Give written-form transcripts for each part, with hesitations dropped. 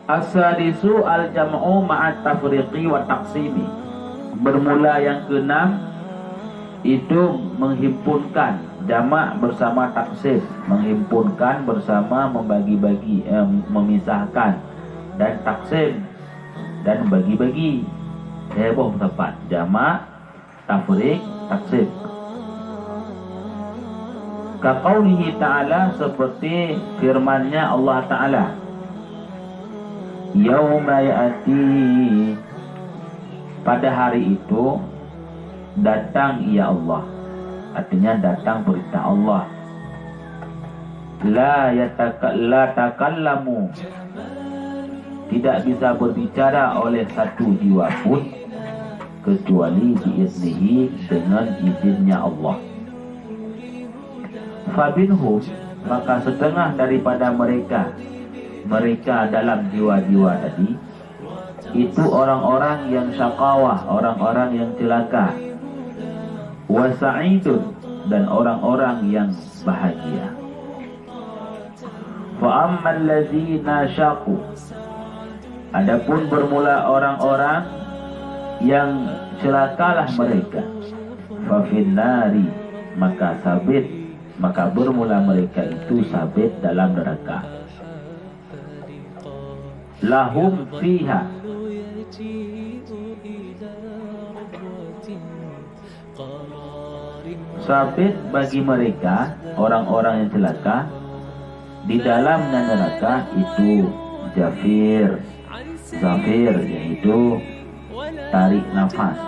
As-sadisu al-jam'u ma'at tafriqi wa taqsimi. Bermula yang keenam itu menghimpunkan jamak bersama taksim, menghimpunkan bersama membagi-bagi, memisahkan, dan taksim dan bagi-bagi. Heboh tepat jamak, tafriq, taksim. Kaqaulihi ta'ala, seperti firman-Nya Allah Ta'ala, yauma ya'ti, pada hari itu datang ya Allah, artinya datang perintah Allah. La takallamu, tidak bisa berbicara oleh satu jiwa pun kecuali biiznihi, dengan izinnya Allah. Fabinhum, maka setengah daripada mereka dalam jiwa-jiwa tadi itu orang-orang yang syaqawah, orang-orang yang celaka, wa sa'idun, dan orang-orang yang bahagia. Fa ammal ladzina syaqu, adapun bermula orang-orang yang celakalah mereka, fa finnari, maka bermula mereka itu sabit dalam neraka. Lahum fiha, sabit bagi mereka orang-orang yang celaka di dalamnya neraka itu zafir, yaitu tarik nafas,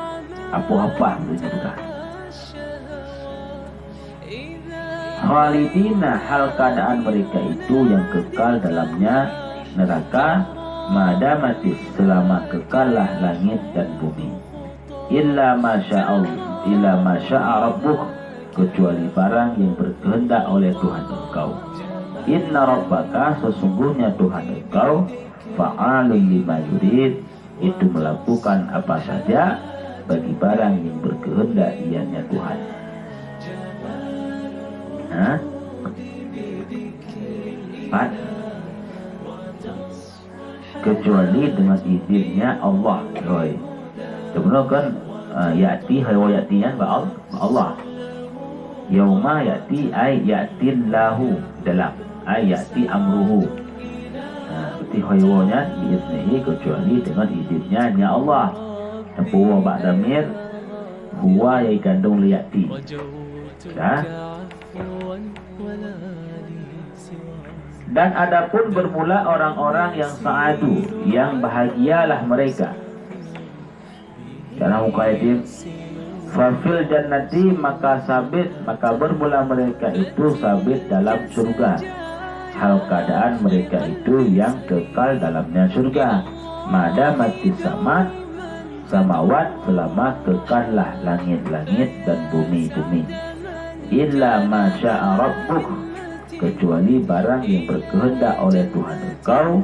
apa-apa juga. Khalidina, hal keadaan mereka itu yang kekal dalamnya neraka, madamatis, selama kekallah langit dan bumi. Illa masya'a rabbuk, kecuali barang yang berkehendak oleh Tuhan engkau. Inna rabbaka, sesungguhnya Tuhan engkau, fa'alun lima yurid, itu melakukan apa saja bagi barang yang berkehendak ianya Tuhan. Kecuali dengan izinnya Allah. Sebenarnya kan ya'ti hawa ya'tiyan Allah. Yauma ya'ti ay ya'tin lahu, dalam ay ya'ti amruhu. Berarti haywanya biiznihi, kecuali dengan izinnya ya Allah. Huwa ba'damir, huwa yang kandung liya'ti. Dan adapun bermula orang-orang yang sa'adu, yang bahagialah mereka. Dalam muqayyid fafil jannati, maka bermula mereka itu sabit dalam surga, hal keadaan mereka itu yang kekal dalamnya surga. Madamatis samawat, selama kekallah langit-langit dan bumi-bumi. Illa masya'a rabbuk, kecuali barang yang berkehendak oleh Tuhan engkau,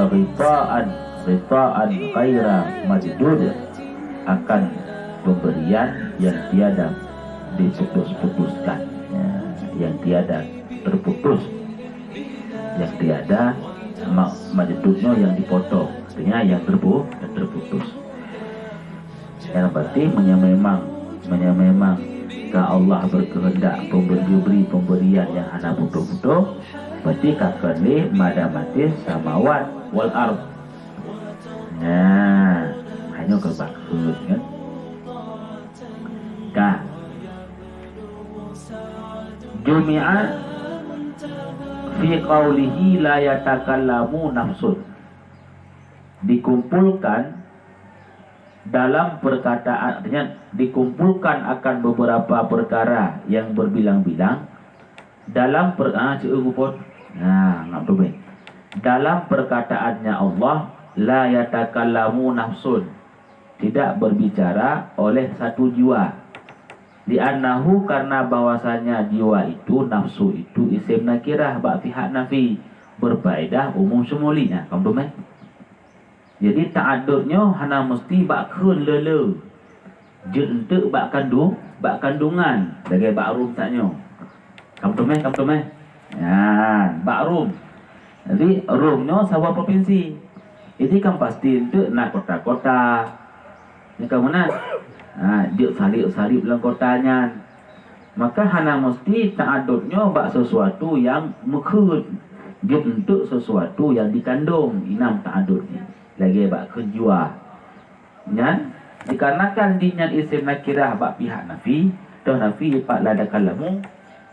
rita'an ghaira majdud, akan pemberian yang tiada diputus-putuskan, yang tiada terputus, yang tiada majdudnya yang dipotong, artinya yang terputus. Yang berarti memang jika Allah berkehendak beri pemberian yang hana putus-putus, berarti kakali madamatis samawat wal ard. Nah, hanya kebaksud kan? Kah jumi'a fi qawlihi la yatakallamu nafsun, dikumpulkan dalam perkataan, artinya dikumpulkan akan beberapa perkara yang berbilang-bilang dalam dalam perkataannya Allah, la yatakallamu nafsun, tidak berbicara oleh satu jiwa. Li'annahu, karena bahwasanya jiwa itu, nafsu itu isim nakirah ba pihak nafi, berfaedah umum semulinya. Kamu jadi ta'adudnya hana mesti bak khun lele. Je untuk bak kandungan sebagai bak rum taknya. Kamu tu meh. Ya, bak rum. Jadi Romnya sebuah provinsi. Ini kan pasti itu nak kota-kota. Ini kamu nak. Dia salib-salib dalam kotanya. Maka hana mesti ta'adudnya bak sesuatu yang mekut. Dia untuk sesuatu yang dikandung. Inam ta'adud ni. Lagi bak kejua. Nyan. Dikarenakan dinyan isim nakirah bak pihak nafi. Dan nafi ipak ladakan lamu.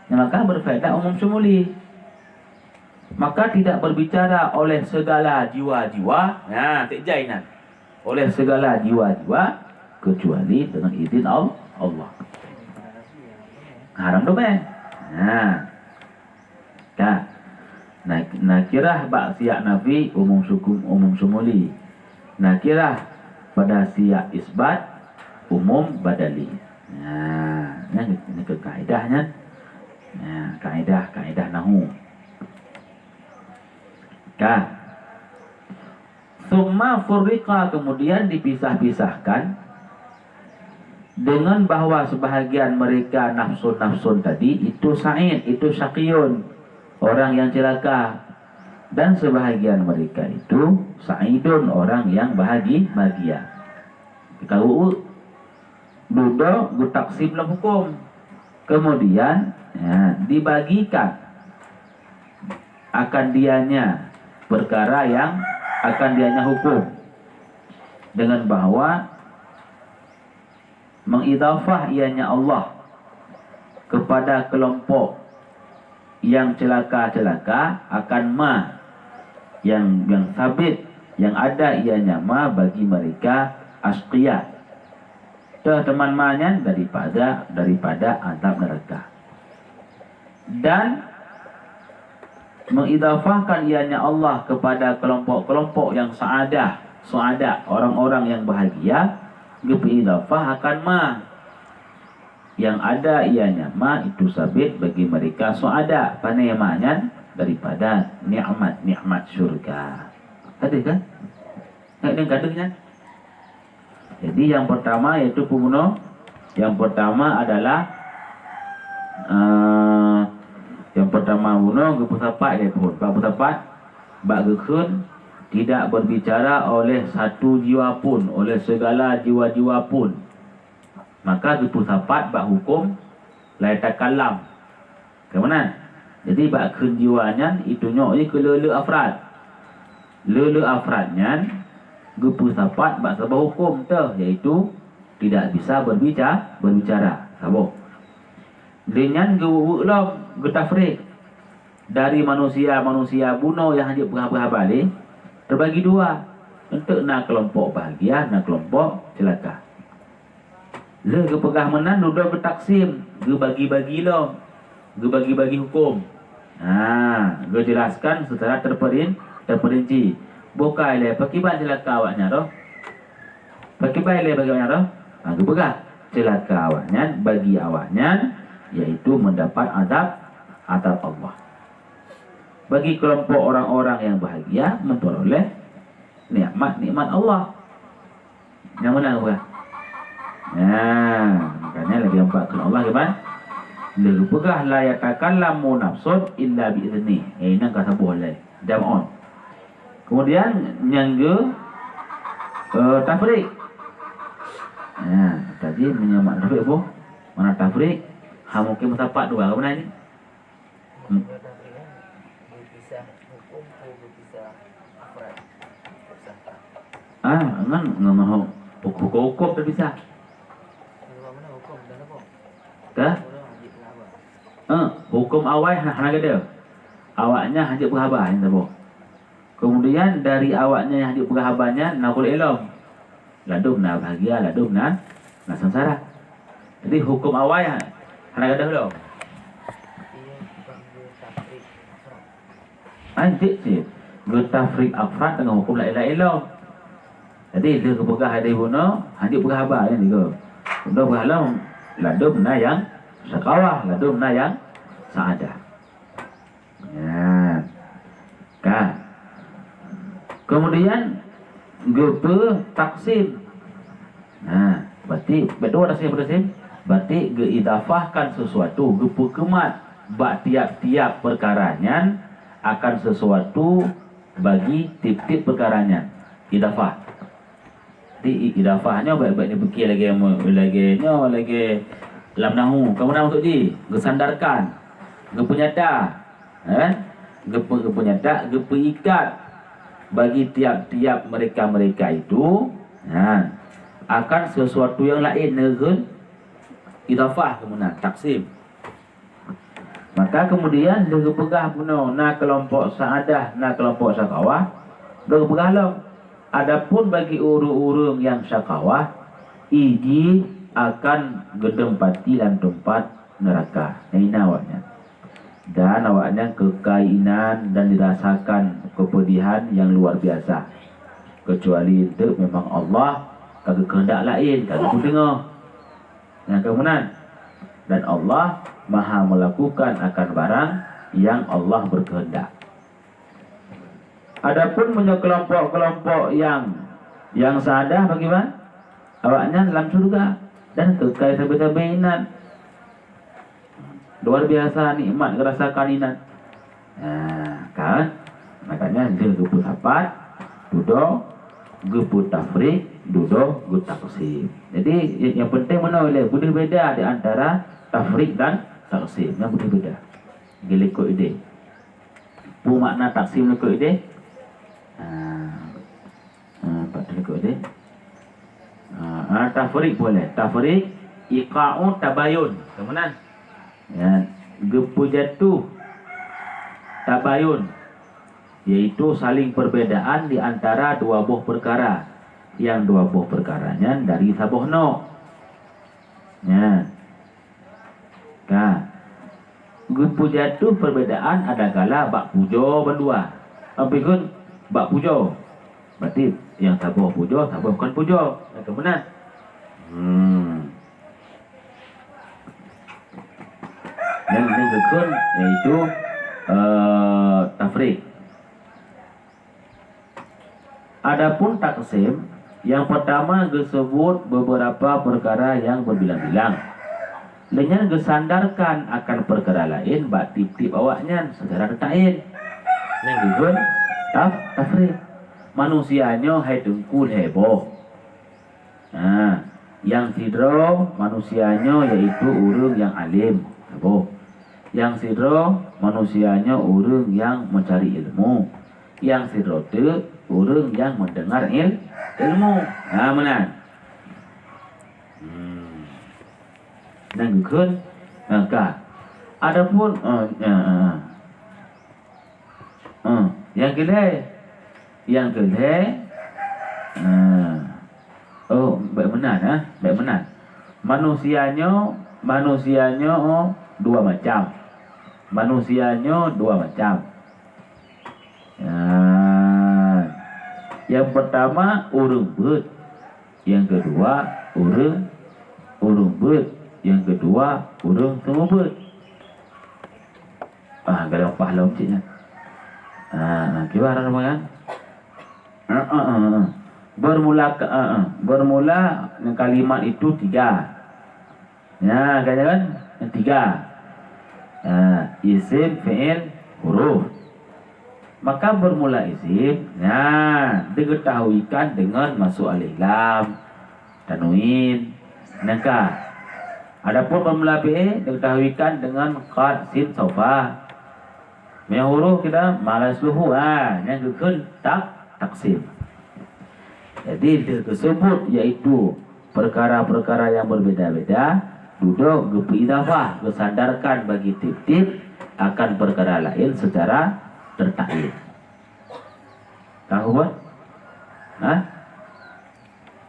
Maka berfaedah umum syumuli. Maka tidak berbicara oleh segala jiwa-jiwa. Tak jainan. Oleh segala jiwa-jiwa. Kecuali dengan izin Allah. Haram tu kan? Nakirah bak siyak nafi umum syukum umum syumuli. Nakirah pada siyak isbat umum badali. Ini ke kaedahnya. Kaedah nahu. Summa furriqa, kemudian dipisah-pisahkan dengan bahawa sebahagian mereka nafsun tadi itu sa'id, itu syaqiyun, orang yang celaka, dan sebahagian mereka itu sa'idun, orang yang bahagia. Kalau duduk gutaksim dalam hukum, kemudian dibagikan akan dianya perkara yang akan dianya hukum, dengan bahawa mengidafah ianya Allah kepada kelompok yang celaka-celaka akan ma yang sabit, yang ada ianya ma bagi mereka asqiya, teman manya daripada azab neraka. Dan mengidafahkan ianya Allah kepada kelompok-kelompok yang suada, orang-orang yang bahagia, idafah akan ma yang ada ianya ma itu sabit bagi mereka suada, panayamanya daripada nikmat syurga. Tadi kan? Nak kadangnya. Jadi yang pertama yaitu pembunuh. Yang pertama adalah yang pertama bunuh gepusapat dia pun. Gepusapat bak gekun tidak berbicara oleh satu jiwa pun, oleh segala jiwa-jiwa pun. Maka gepusapat bak hukum laita kalam. Ke mana? Jadi bak kun jiwanya itu nyok ke lele afrad. Lele afradnya gepusapat bak sebab hukum tu, iaitu tidak bisa berbicara. Sabuk. Dengan getafrik dari manusia bunuh yang hanya berhabah balik terbagi dua, untuk nak kelompok bahagia, nak kelompok celaka. Le kepegah menan duduk bertaksim, ge bagi-bagi lo, ge bagi-bagi hukum. Ge jelaskan secara terperinci. Bukai le pakiban celaka awaknya doh. Pakiban le bagi awaknya doh. Ge pegah celaka awaknya bagi awaknya, yaitu mendapat azab Allah. Bagi kelompok orang-orang yang bahagia memperoleh nikmat Allah. Yang mana bukan? Makanya lagi empat Allah gimana? Lalu pegah la yatakallamu nafsun illa bi'izni. Ini kata boleh. Jam'on. Kemudian yang tafrik. Tadi menyamak tafrik apa? Mana tafrik? Mungkin mendapat dua. Apa ni? Engan mahu hukum terpisah. Kah? Hukum awal hanya ada. Awaknya hanya berhabar yang tahu. Kemudian dari awaknya yang hanya berhabarnya nakul ilm. Ladum na bahagia, ladum na sengsara. Jadi hukum awal hanya ada dulu. Anjik sih. Getafrik afrad dengan hukum la ilaha illallah. Jadi dia kepegah ada bunuh, hanya berhabar yang dia. Untuk berhalang ladum na yang sakawah, ladum na yang saadah. Kan. Kemudian gepe taksim. Berarti berdua taksim. Berarti geidafahkan sesuatu, gepe kemat bak tiap-tiap perkaranya akan sesuatu bagi tip-tip perkaranya. Idafah. Di idafahnya baik-baik ni fikir lagi dalam nahu. Kamu nak untuk gesandarkan, gepenyata, gepenyata, gepeikat bagi tiap-tiap mereka itu, akan sesuatu yang lain dengan idafah kemudian taksim. Maka kemudian dia pegah puno na kelompok saadah, na kelompok syakawah, dia pegah lo. Adapun bagi urung-urung yang syakawah, iji akan gedempati dan tempat neraka. Ini awaknya. Dan awaknya kekainan dan dirasakan kepedihan yang luar biasa. Kecuali itu memang Allah kagak kehendak lain, kagak dengar. Yang kemudian dan Allah Maha melakukan akan barang yang Allah berkehendak. Adapun punya kelompok-kelompok yang sadah bagaimana? Awaknya dalam surga dan kekal sampai luar biasa nikmat ngerasakan inan. Kan? Makanya dia geput apat, duduk, geput tafrik, duduk, geput taksim. Jadi yang penting mana boleh beda di antara tafrik dan taksim. Yang beda. Gelikut ide. Bu makna taksim lekut ide. Pak lekut ide. Tafrik boleh. Tafrik iqa'u tabayun. Kemudian ya, gepu jatuh tabayun, yaitu saling perbedaan di antara dua buah perkara. Yang dua buah perkaranya dari sabohno. Ya. Nah, gepu jatuh perbedaan ada kala bak pujo berdua. Tapi kan bak pujo. Berarti yang saboh pujo, saboh bukan pujo. Kemudian yang ini gekun yaitu tafrik. Adapun taksim, yang pertama disebut beberapa perkara yang berbilang-bilang. Dengan gesandarkan akan perkara lain, bak tip-tip awaknya secara detain. Yang gekun tafrik. Manusianya hai dengkul heboh. Yang sidro manusianya yaitu urung yang alim, heboh. Yang sidro manusianya urung yang mencari ilmu. Yang sidro tu urung yang mendengar ilmu. Mana? Nangkun, maka adapun yang kedua, baik benar, baik benar. Manusianya dua macam. Yang pertama urung bet, yang kedua urung bet, yang kedua urung semua bet. Kalau paham ciknya. Gimana namanya? Bermula kalimat itu 3. Ya, kan? Yang 3. Isim, fi'il, huruf. Maka bermula isim, diketahuikan dengan masuk alif lam, tanwin, nangka. Adapun bermula fi'il diketahuikan dengan qad, sin, sofa. Yang huruf kita malas luhu, yang gekun taksim. Jadi tersebut yaitu perkara-perkara yang berbeda-beda, duduk gepi idafah, kesandarkan bagi tip-tip akan perkara lain secara tertaklid. Tahu buat?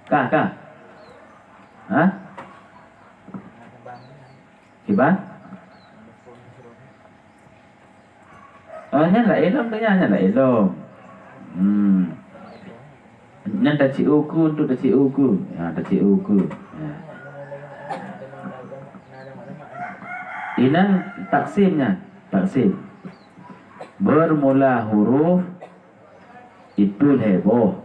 Kah? Kiban? Nya lah elom tu nya lah elom. Nan dah cik uku untuk dah cik uku. Dah cik uku. Inan taksimnya, taksim. Bermula huruf itu heboh.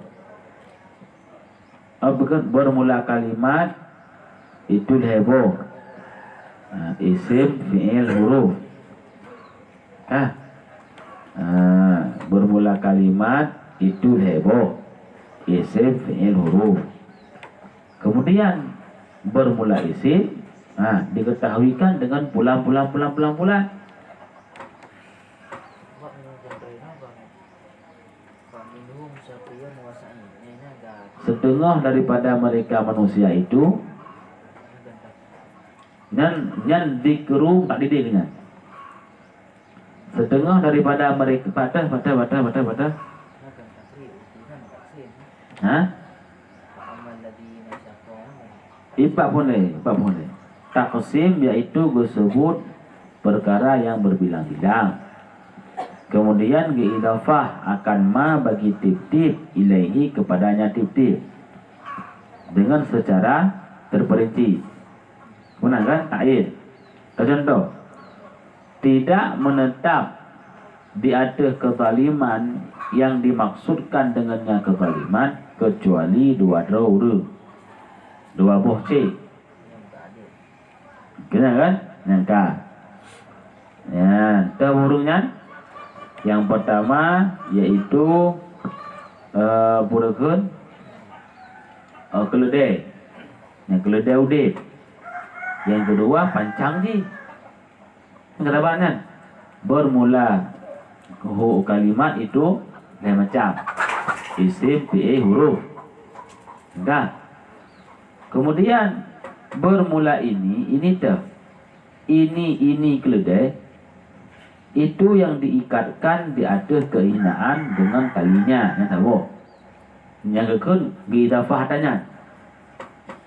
Bermula kalimat itu heboh. Isim, fi'il, huruf. Bermula kalimat itu heboh, isim fi'il huruf. Kemudian bermula isim, diketahuikan dengan pulang. Setengah daripada mereka manusia itu nyan dikerum tak didengnya. Setengah daripada mereka patah. Ipak boleh. Taksim yaitu disebut perkara yang berbilang-bilang. Kemudian diidafah akan ma bagi tip-tip ilaihi kepadanya tip-tip dengan secara terperinci. Benar kan? Ta'id. Contoh, tidak menetap di atas kezaliman yang dimaksudkan dengannya kezaliman kecuali dua buah C. Kena kan? Nyangka. Ya, terburungnya yang pertama yaitu burekun keledai. Yang keledai udip. Yang kedua pancang ji. Kenapa? Bermula kalimat itu lain macam isim fi'il huruf. Enggak. Kemudian bermula ini keledai itu yang diikatkan di atas kehinaan dengan talinya, yang tahu. Yang kedua diidafah tanya.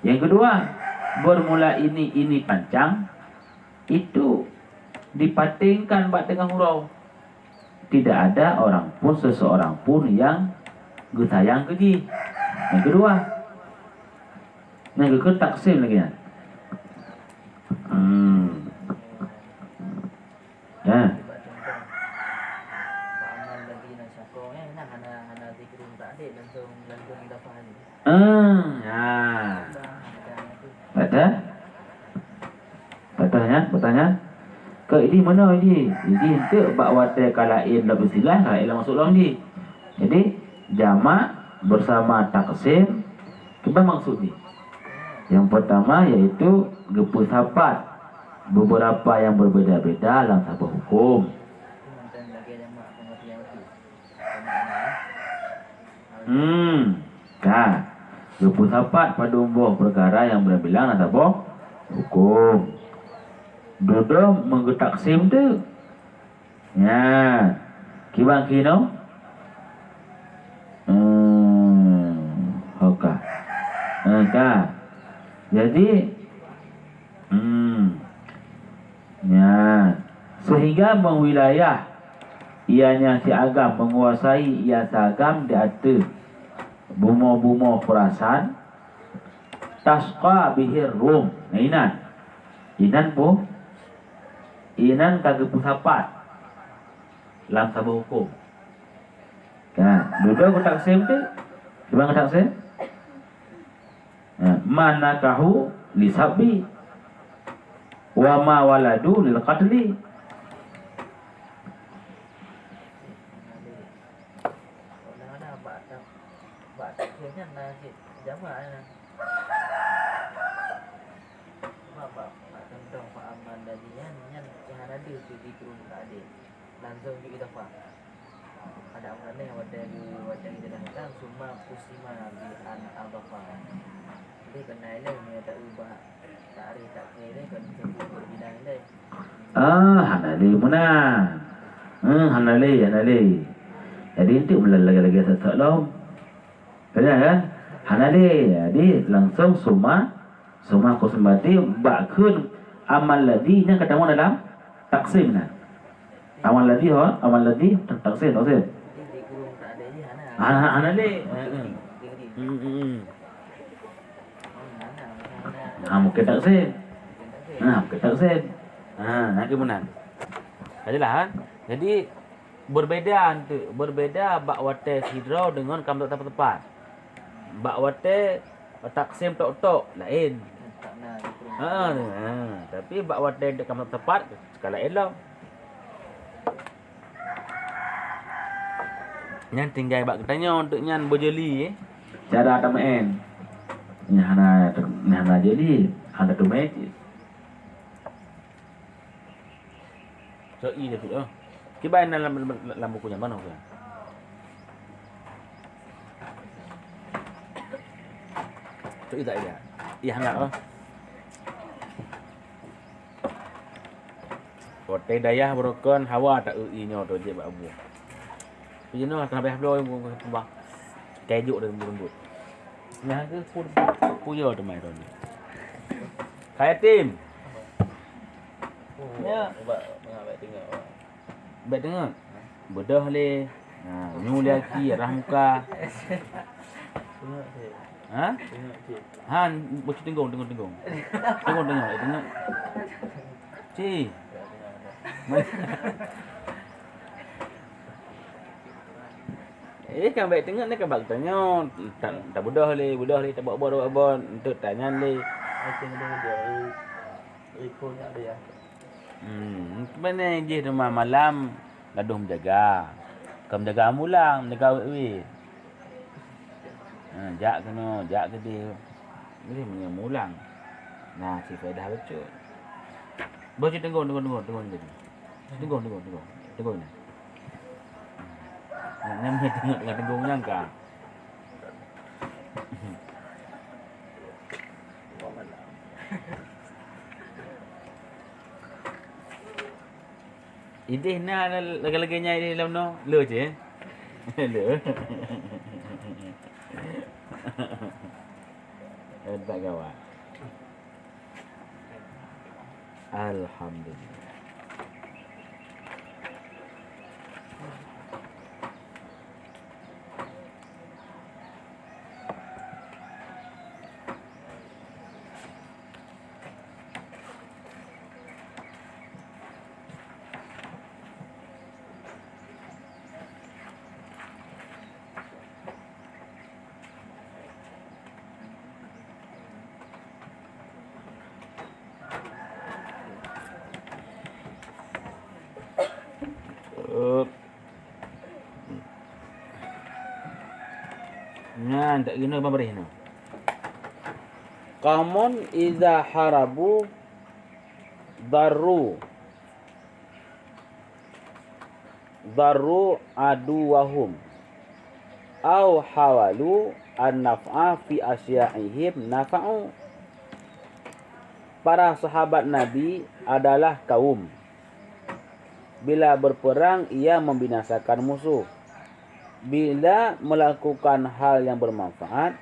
Yang kedua bermula ini pancang itu dipatingkan bak tengah huruf. Tidak ada seseorang pun yang getayang keji. Yang kedua taksim lagi ya. Bertanya ke ini mana ini? Jadi untuk bak wate kalain la bersilah, kalain la masuk dalam ni. Jadi jamak bersama taksim kita maksud ni. Yang pertama yaitu gepusapat beberapa yang berbeda-beda dalam satu hukum. Gepusapat pada umbuh perkara yang berbilang atau hukum. Duduk menggetaksim tu. Ya. Kibang kino. Oka. Jadi sehingga mengwilayah ianya si agam menguasai ia sagam di atas bumo-bumo perasan tasqa bihir rum. Inan kagak pusapat dalam sabah hukum. Duduk ke taksim tu. Cuba ke taksim. Manakahu lisabi wa ma waladu lil qatli. Langsung kita pak ada orangnya yang wadah didalamkan cuma pusima di anak albafa. Jadi kena ini tak ubah tarik tak kira kan sebut berbidang ini. Hanali mana? Hanali. Jadi itu lagi sesak lom. Kan? Hanali. Jadi langsung suma kusembati bakun amal ladhi yang ketemu dalam taksim nah. Amal ladhi taksim. Hanali. Mungkin taksim. Nanti menang. Adalah. Jadi berbeda bak wate hidro dengan kam tepat. Bak wate taksim tok lain. Tapi bak wate kam tepat skala lain lah. Nyan tinggal bak katanya untuk nyan berjeli Cara temen. Nyana jadi ada temen. So i dia tu. Kibai dalam bukunya mana ke? So i tak ada. Iya nak oh. Kote dayah berokon hawa tak i nyo tu je bak abu. Jadi no sampai habis bah. Kejuk dan lembut. Nah ke puyo tu mai tu. Kai tim. Ya. Ubak mengawet tengok. Baik tengok. Bedah le. Ha, nyu lagi arah muka. Tengok je. Ha? Tengok je. Han bocor tengok. Tengok. Ci. Kan baik tengok ni kan bak tanya tak budah le tak buat untuk tanya le. Macam dia ikonnya dia. Sebenarnya je rumah malam gaduh menjaga. Kau menjaga amulang, menjaga weh. Jak ke dia. Ni menyamulang. Nah, si faedah betul. Baca tengok jadi. Tengok ni. Namanya tengok dengan tenggungnya kan. Idih na lagi-laginya ini dalam no. Le je. Le. Tak kawan. Alhamdulillah. Nah, tak guna apa beri no. Qamun idza harabu darru aduwahum au hawalu an-naf'a fi asya'ihim nafa'u. Para sahabat Nabi adalah kaum bila berperang ia membinasakan musuh. Bila melakukan hal yang bermanfaat,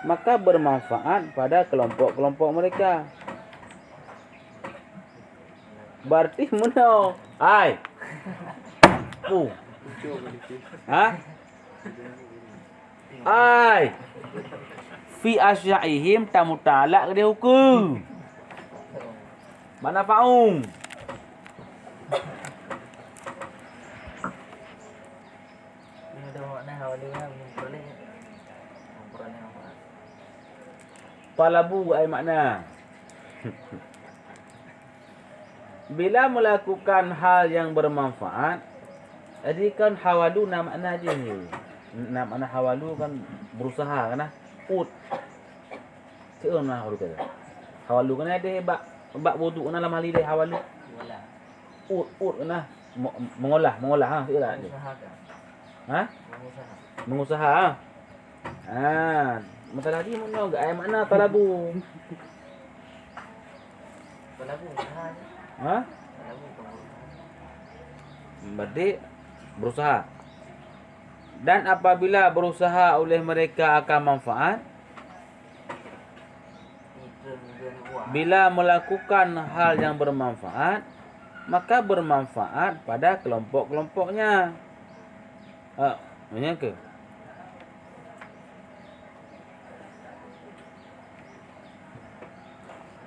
maka bermanfaat pada kelompok-kelompok mereka. Berarti mana? Ai. Ha? Ai. Fi asya'ihim tamu talak dia hukum. Mana faum? Talabu ai makna. Bila melakukan hal yang bermanfaat, jadi kan hawalu makna je ni. Makna hawalu kan berusaha kan ut. Seun lah hawalu kata. Hawalu kan ada bak wudu kan dalam hal dia hawalu. Ut kan mengolah ha seula dia. Ha? Mengusaha. Masa lagi mana enggak ayat makna talabu. Talabu Ha? Berarti berusaha. Dan apabila berusaha oleh mereka akan manfaat, bila melakukan hal yang bermanfaat, maka bermanfaat pada kelompok-kelompoknya. Macam ke?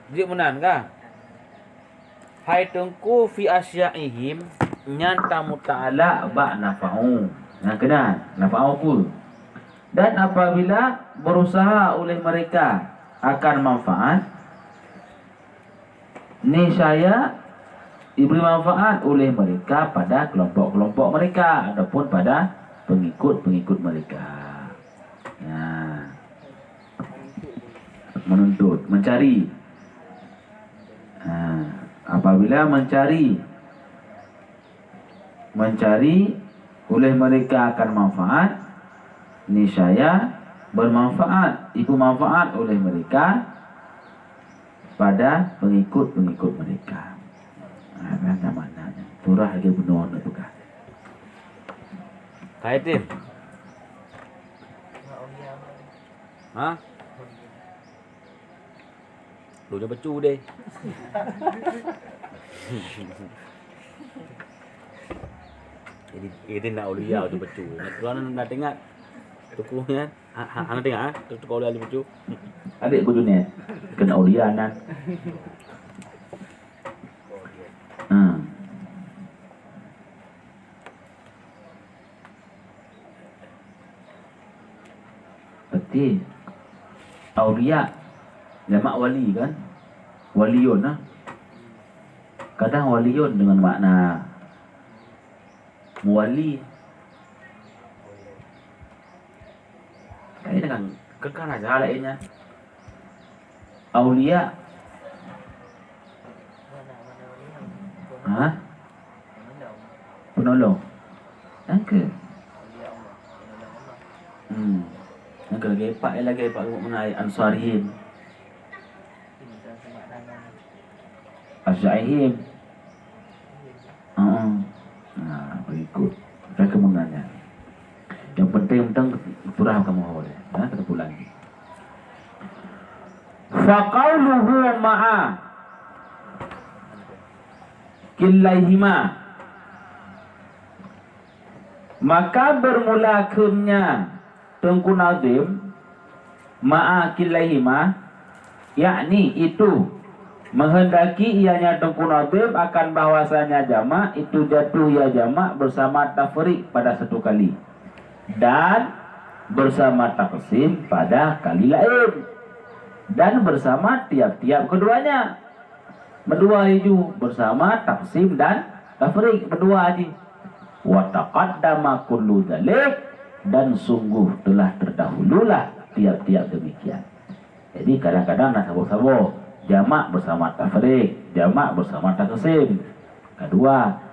Dia menan kah? Hai tengku fi asya'ihim nyata muta'ala ba nafa'u. Nah kena nafa'u pun. Dan apabila berusaha oleh mereka akan manfaat, niscaya diberi manfaat oleh mereka pada kelompok-kelompok mereka ataupun pada pengikut-pengikut mereka. Nah, menuntut, mencari. Nah, apabila mencari oleh mereka akan manfaat, niscaya bermanfaat, itu manfaat oleh mereka pada pengikut-pengikut mereka. Nah, maknanya surah lagi benar tu kan. Kaitin. Ha? Lu dah becu deh. Ini nak ulia tu becu. Kalau nak tengok tukunya, hang tengok ah, tukuk ulia tu becu. Adik ku dunia kena aulia nan. Berarti aulia jamak wali kan? Waliun lah. Kadang waliun dengan makna muwali. Ini dengan kekal aja lainnya. Aulia. Hah? Penolong. Angka. Angka lagi pak mengenai Ansarihim. Asy'arihim. Nah, berikut. Saya kemunanya. Yang penting tentang surah kamu boleh. Kita pulang. Faqauluhu ma'a killaihima, maka bermulakannya Tengku Nazim ma'a killaihima, yakni itu menghendaki ianya Tengku Nazim akan bahwasanya jamak itu jatuh ya jamak bersama tafriq pada satu kali dan bersama taksim pada kali lain dan bersama tiap-tiap keduanya. Berdua itu bersama taksim dan tafriq, berdua aja. Wa taqaddama kullu dzalik, dan sungguh telah terdahululah tiap-tiap demikian. Jadi kadang-kadang nak sabur-sabur jamak bersama tafriq, jamak bersama taksim, kedua.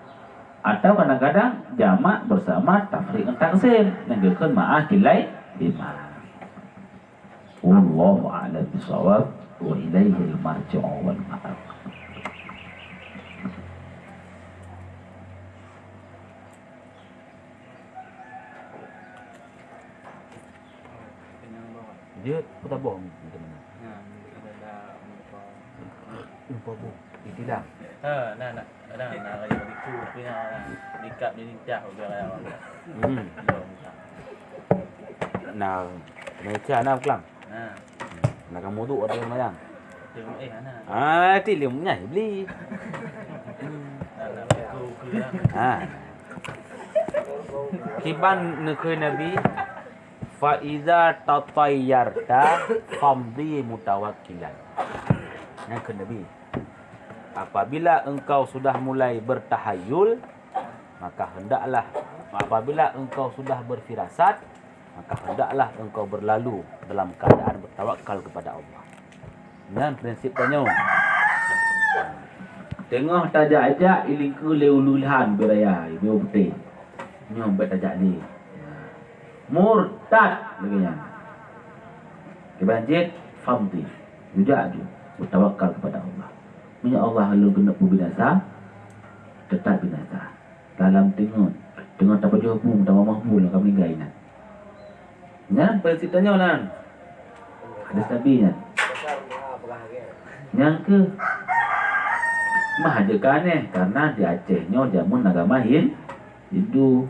Atau kadang-kadang jamak bersama tafriq dan taksim, nanggekeun ma'ah kilai lima. Wallahu a'lam bishawab wa ilaihil marji'u wal ma'ab. Dia putar bom macam mana? Lupa bu. Itilah. Nak raya biku punya dikap jadi dah udah raya. Nào, này cha nào kelang. Nah, Nak kamu tu ada yang mayang. tengok ana. Ah, ti lim nyai beli. Nak biku Ha. Kiban nekhoi Nabi fa iza tatayyarta famdi mutawakkilan. Yang Nabi, apabila engkau sudah mulai bertahayul, maka hendaklah, apabila engkau sudah berfirasat, maka hendaklah engkau berlalu dalam keadaan bertawakal kepada Allah. Dan prinsip tanya. Tengah tajak-ajak ilingku leululhan beraya, ibu putih. Nyom bertajak ni. Murtad begini. Kebanjit famdi. Juga tu bertawakal kepada Allah. Punya Allah lalu kena binasa, tetap binasa. Dalam tengok tak baju hukum, tak mampu lah kami meninggal ini. Yang prinsip tanya nan. Hadis Nabi nya. Yang ke mahajakan karena di Acehnya jamun agama Hindu.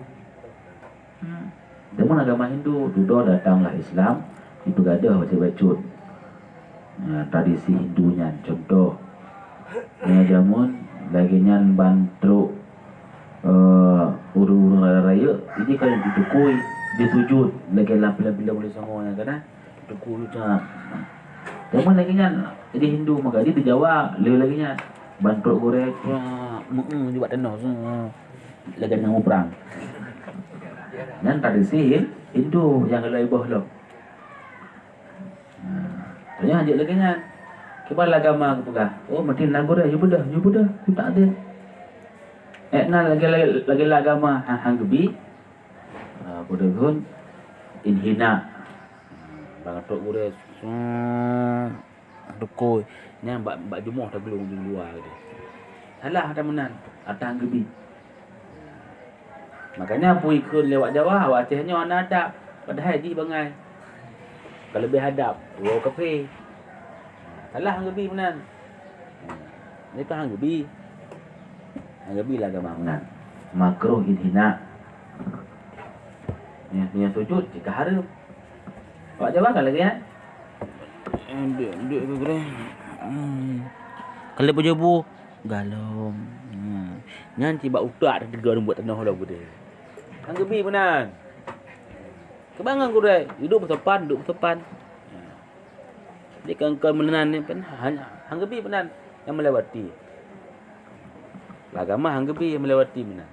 Jamun agama Hindu, dulu datanglah Islam, dipegadah baca-bacut. Tradisi Hindunya contoh. Jamun lagi nyan bantruk urung raya, ini kan ditukui, disujud, lagi bila boleh semuanya kan? Tukui tak. Jamun lagi nyan jadi Hindu maka dia di Jawa, lagi nyan bantruk goreng, juga tanah, lagi nang perang. Nan tradisi Hindu yang kalau ibuh lo. Tanya aja lagi kan. Kebal agama ke pegah. Oh, mati lagu dah, you Buddha, you tak ada. Nan lagi agama hang gebi. Buddha pun inhina. Bang tok gure dukoi nya bak jumuh dah gelung di luar dia. Salah ada menan atang gebi. Makanya pui kun lewat Jawa awak Acehnya ana adab. Padahal di bangai. Kalau lebih hadap, wow kafe. Salah hang gebi menan. Ni kan hang gebi. Hang gebi lah agama menan. Makruh inhina. Ni sujud jika haram. Awak Jawa kan lagi ya? Duk ke gure. Kalau berjebu galom. Nyan tiba utak ada 3 buat tanah lah bude. Hang gebi menan. Kebangan gure, duduk bertepan. Dia kan menenan ni kan hang gebi menan yang melewati. Agama hang gebi yang melewati menan.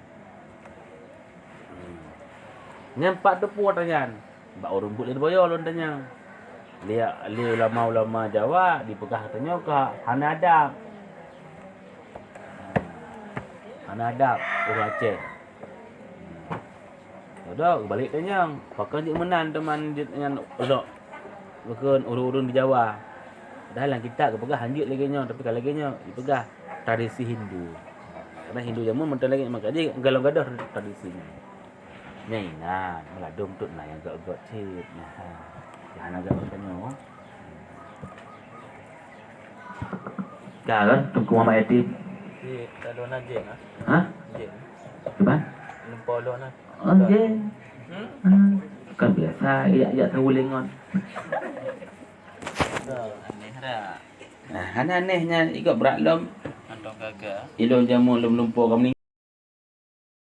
Nyampak depu tanyan. Bak orang buat boyo lon tanya. Dia ulama-ulama Jawa dipegah tanya ke hana adab. Hana adab orang Aceh. Dah balik tanya, pakai je menan teman dengan ulok. Bukan urun-urun di Jawa. Padahal kita kepegah hanjut lagi nya, tapi kalau lagi nya dipegah tradisi Hindu. Karena Hindu jamun mental lagi maka dia galau gadah tradisinya. Nyai nah, meladung tut nah yang gak cip. Nah. Jangan agak bertanya. Kan tunggu mama yatim. Di talona jeng ah. Hah? Jeng. Cuba. Lempolon ah. Oh, jeng. Kan biasa ya tahu lengon. Aneh dah. Nah, aneh-anehnya ikut berat lom. Antong gagal. Ilon jamu lom lumpur kami